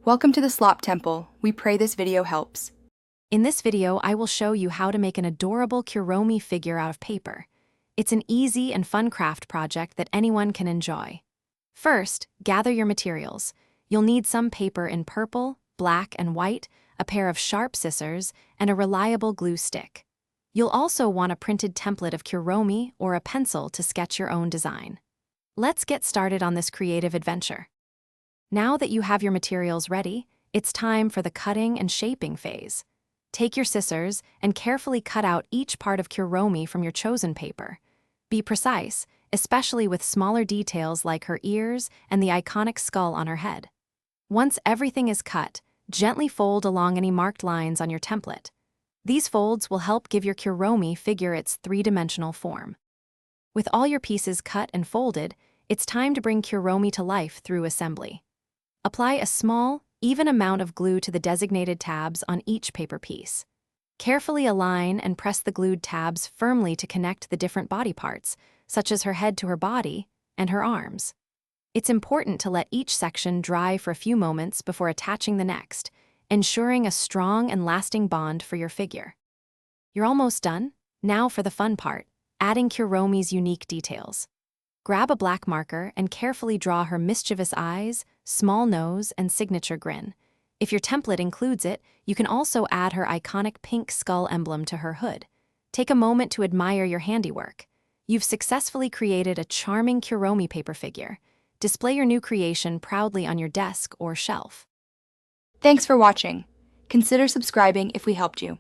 Welcome to the Slop Temple. We pray this video helps. In this video, I will show you how to make an adorable Kuromi figure out of paper. It's an easy and fun craft project that anyone can enjoy. First, gather your materials. You'll need some paper in purple, black, and white, a pair of sharp scissors, and a reliable glue stick. You'll also want a printed template of Kuromi or a pencil to sketch your own design. Let's get started on this creative adventure. Now that you have your materials ready, it's time for the cutting and shaping phase. Take your scissors and carefully cut out each part of Kuromi from your chosen paper. Be precise, especially with smaller details like her ears and the iconic skull on her head. Once everything is cut, gently fold along any marked lines on your template. These folds will help give your Kuromi figure its three-dimensional form. With all your pieces cut and folded, it's time to bring Kuromi to life through assembly. Apply a small, even amount of glue to the designated tabs on each paper piece. Carefully align and press the glued tabs firmly to connect the different body parts, such as her head to her body and her arms. It's important to let each section dry for a few moments before attaching the next, ensuring a strong and lasting bond for your figure. You're almost done. Now for the fun part, adding Kuromi's unique details. Grab a black marker and carefully draw her mischievous eyes, small nose, and signature grin. If your template includes it, you can also add her iconic pink skull emblem to her hood. Take a moment to admire your handiwork. You've successfully created a charming Kuromi paper figure. Display your new creation proudly on your desk or shelf. Thanks for watching. Consider subscribing if we helped you.